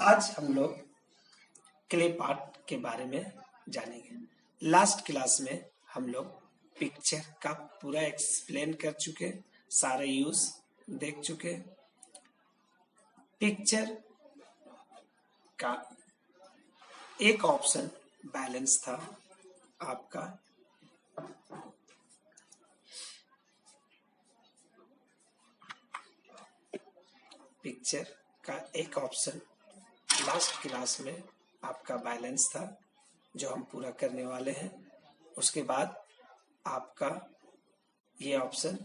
आज हम लोग क्ले पार्ट के बारे में जानेंगे। लास्ट क्लास में हम लोग पिक्चर का पूरा एक्सप्लेन कर चुके, सारे यूज देख चुके। पिक्चर का एक ऑप्शन बैलेंस था आपका, पिक्चर का एक ऑप्शन लास्ट क्लास में आपका बैलेंस था जो हम पूरा करने वाले हैं। उसके बाद आपका ये ऑप्शन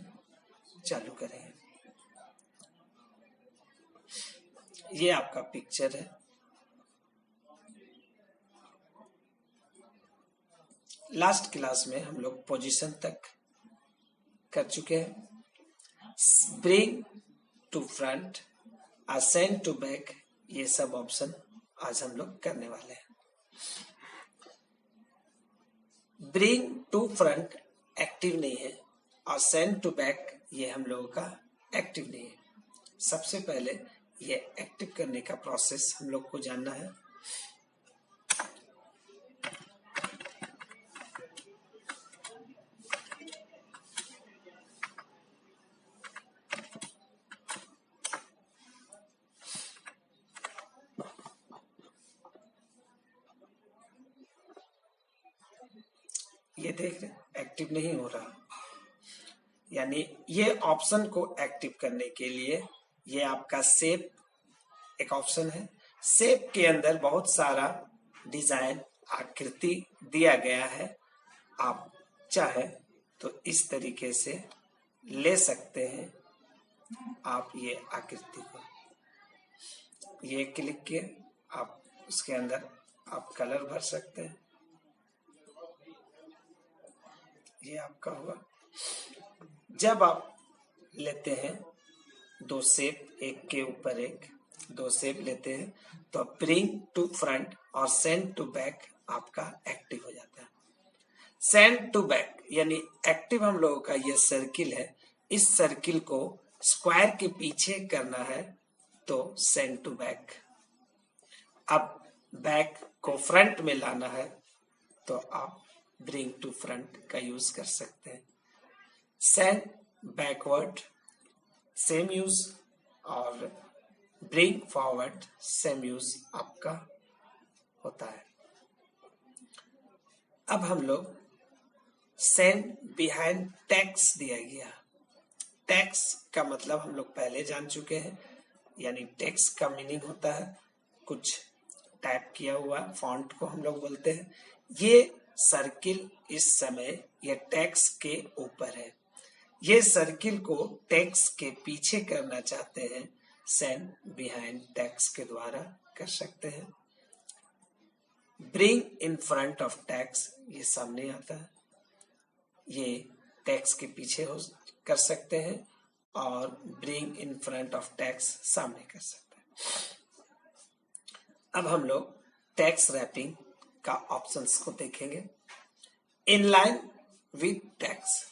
चालू करेंगे। ये आपका पिक्चर है। लास्ट क्लास में हम लोग पोजीशन तक कर चुके हैं। Bring to front, send to back, ये सब ऑप्शन आज हम लोग करने वाले हैं। ब्रिंग टू फ्रंट एक्टिव नहीं है और सेंड टू बैक ये हम लोगों का एक्टिव नहीं है। सबसे पहले ये एक्टिव करने का प्रोसेस हम लोग को जानना है। ये देख रहे एक्टिव नहीं हो रहा, यानी ये ऑप्शन को एक्टिव करने के लिए ये आपका शेप एक ऑप्शन है। शेप के अंदर बहुत सारा डिजाइन आकृति दिया गया है। आप चाहे तो इस तरीके से ले सकते हैं। आप ये आकृति को ये क्लिक किए, आप उसके अंदर आप कलर भर सकते हैं। ये आपका हुआ। जब आप लेते हैं दो शेप, एक के ऊपर एक दो शेप लेते हैं, तो ब्रिंग टू फ्रंट और सेंड टू बैक आपका एक्टिव हो जाता है। सेंड टू बैक यानी एक्टिव हम लोगों का ये सर्किल है। इस सर्किल को स्क्वायर के पीछे करना है तो सेंड टू बैक। अब बैक को फ्रंट में लाना है तो आप ब्रिंग टू फ्रंट का यूज कर सकते हैं। सेंड बैकवर्ड सेम यूज और ब्रिंग फॉरवर्ड सेम यूज आपका होता है। अब हम लोग सेंड बिहाइंड टेक्स्ट दिया गया। टेक्स्ट का मतलब हम लोग पहले जान चुके हैं, यानी टेक्स्ट का मीनिंग होता है कुछ टाइप किया हुआ फॉन्ट को हम लोग बोलते हैं। ये सर्किल इस समय ये टेक्स्ट के ऊपर है। ये सर्किल को टेक्स्ट के पीछे करना चाहते हैं, सेंड बिहाइंड टेक्स्ट के द्वारा कर सकते हैं। Bring in front of text ये सामने आता है, ये टेक्स्ट के पीछे हो कर सकते हैं और bring in front of text सामने कर सकते हैं। अब हम लोग टेक्स्ट रैपिंग का ऑप्शंस को देखेंगे। Inline with text,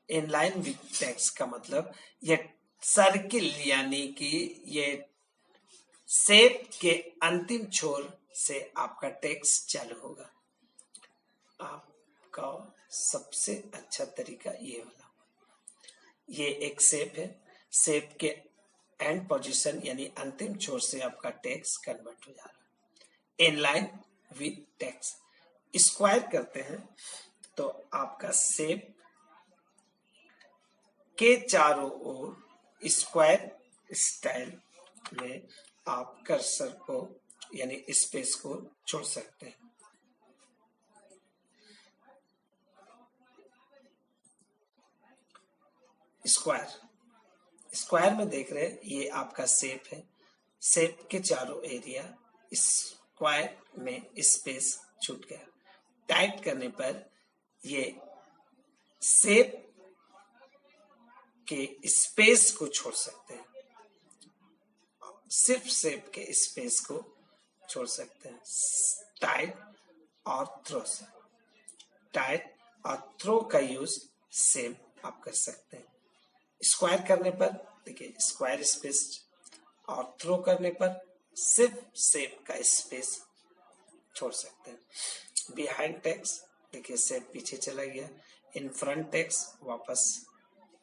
inline with text का मतलब ये सर्किल यानी कि ये शेप के अंतिम छोर से आपका टेक्स्ट चालू होगा। आपका सबसे अच्छा तरीका ये वाला, ये एक शेप है, शेप के एंड पोजीशन यानी अंतिम छोर से आपका टेक्स्ट कन्वर्ट हो जा रहा है। इनलाइन विद टेक्स्ट स्क्वायर करते हैं तो आपका शेप के चारों ओर स्क्वायर स्टाइल में आप कर्सर को यानी स्पेस को छोड़ सकते हैं। स्क्वायर, स्क्वायर में देख रहे हैं ये आपका शेप है। शेप के चारों एरिया स्क्वायर में स्पेस छूट गया। टाइट करने पर ये शेप के स्पेस को छोड़ सकते हैं, सिर्फ शेप के स्पेस को छोड़ सकते हैं। टाइट और थ्रो से, टाइट और थ्रो का यूज सेम आप कर सकते हैं। स्क्वायर करने पर देखिए स्क्वायर स्पेस और थ्रो करने पर सिर्फ शेप का स्पेस छोड़ सकते हैं। बिहाइंड टेक्स्ट देखिए शेप पीछे चला गया, इन फ्रंट टेक्स्ट वापस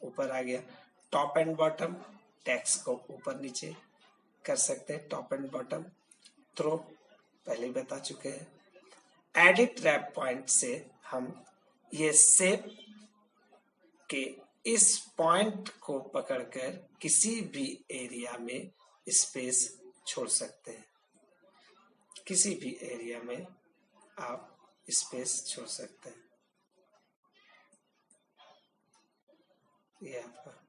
ऊपर आ गया, टॉप एंड बॉटम टेक्स्ट को ऊपर नीचे कर सकते हैं, टॉप एंड बॉटम, थ्रो पहले ही बता चुके हैं। एडिट रैप पॉइंट से हम ये शेप के इस पॉइंट को पकड़कर किसी भी एरिया में स्पेस छोड़ सकते हैं, किसी भी एरिया में आप स्पेस छोड़ सकते हैं। ये आपका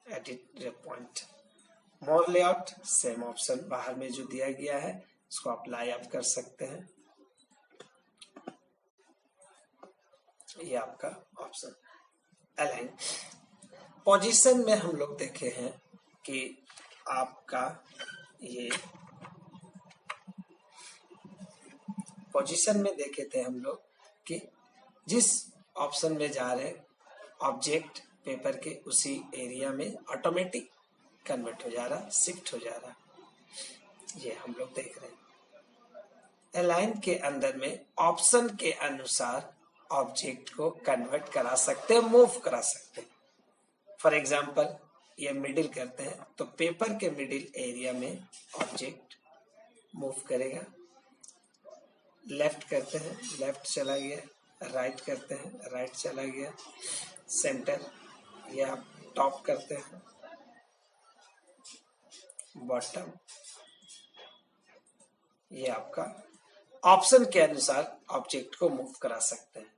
एडिट पॉइंट। मोर लेआउट सेम ऑप्शन बाहर में जो दिया गया है इसको अप्लाई आप कर सकते हैं। ये आपका ऑप्शन। अलाइन पोजीशन में हम लोग देखे हैं कि आपका ये पोजीशन में देखे थे हम लोग कि जिस ऑप्शन में जा रहे ऑब्जेक्ट पेपर के उसी एरिया में ऑटोमेटिक कन्वर्ट हो जा रहा, शिफ्ट हो जा रहा, ये हम लोग देख रहे हैं। अलाइन के अंदर में ऑप्शन के अनुसार ऑब्जेक्ट को कन्वर्ट करा सकते हैं, मूव करा सकते हैं। फॉर एग्जाम्पल ये मिडिल करते हैं तो पेपर के मिडिल एरिया में ऑब्जेक्ट मूव करेगा। लेफ्ट करते हैं, लेफ्ट चला गया, राइट करते हैं, राइट चला गया, सेंटर, ये आप टॉप करते हैं, बॉटम, ये आपका ऑप्शन के अनुसार ऑब्जेक्ट को मूव करा सकते हैं।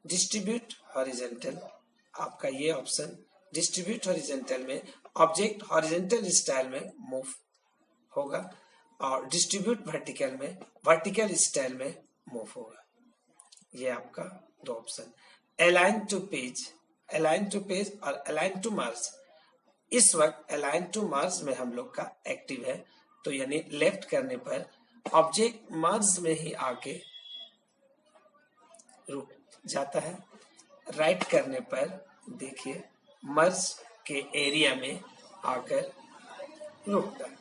डिस्ट्रीब्यूट हॉरिजॉन्टल, आपका ये ऑप्शन डिस्ट्रीब्यूट हॉरिजॉन्टल में ऑब्जेक्ट हॉरिजॉन्टल स्टाइल में मूव होगा और डिस्ट्रीब्यूट वर्टिकल में वर्टिकल स्टाइल में मूव होगा। ये आपका दो option. Align to page, align to page और अलाइन टू मार्ज। इस वक्त अलाइन टू मार्ज में हम लोग का एक्टिव है, तो यानी लेफ्ट करने पर ऑब्जेक्ट मार्ज में ही आके रुक जाता है, राइट करने पर देखिए मर्ज के एरिया में आकर रुकता है।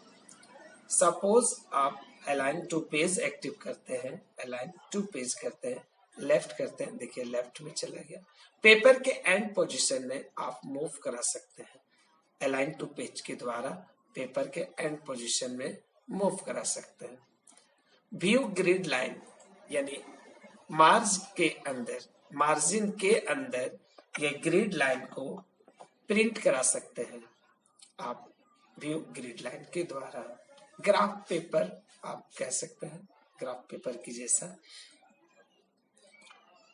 सपोज आप अलाइन टू पेज एक्टिव करते हैं, अलाइन टू पेज करते हैं, लेफ्ट करते हैं, देखिए लेफ्ट में चला गया। पेपर के एंड पोजीशन में आप मूव करा सकते हैं, अलाइन टू पेज के द्वारा पेपर के एंड पोजीशन में मूव करा सकते हैं। व्यू ग्रिड लाइन यानी मार्ज के अंदर, मार्जिन के अंदर ये ग्रिड लाइन को प्रिंट करा सकते हैं आप व्यू ग्रिड लाइन के द्वारा। ग्राफ पेपर आप कह सकते हैं, ग्राफ पेपर की जैसा।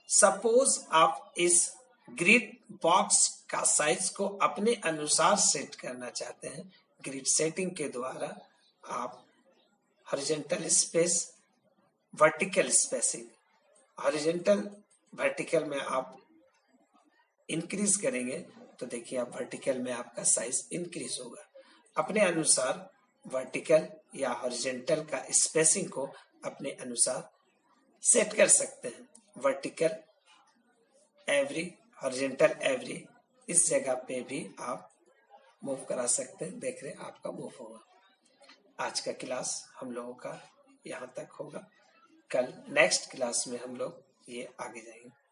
सपोज आप इस ग्रिड बॉक्स का साइज को अपने अनुसार सेट करना चाहते हैं, ग्रिड सेटिंग के द्वारा आप horizontal space, vertical spacing, horizontal vertical में आप इंक्रीज करेंगे तो देखिए आप वर्टिकल में आपका साइज इंक्रीज होगा। अपने अनुसार वर्टिकल या हॉरिजॉन्टल का स्पेसिंग को अपने अनुसार सेट कर सकते हैं। वर्टिकल एवरी, हॉरिजॉन्टल एवरी, इस जगह पे भी आप मूव करा सकते हैं। देख रहे हैं आपका मूव होगा। आज का क्लास हम लोगों का यहाँ तक होगा। कल नेक्स्ट क्लास में हम लोग ये आगे जाएंगे।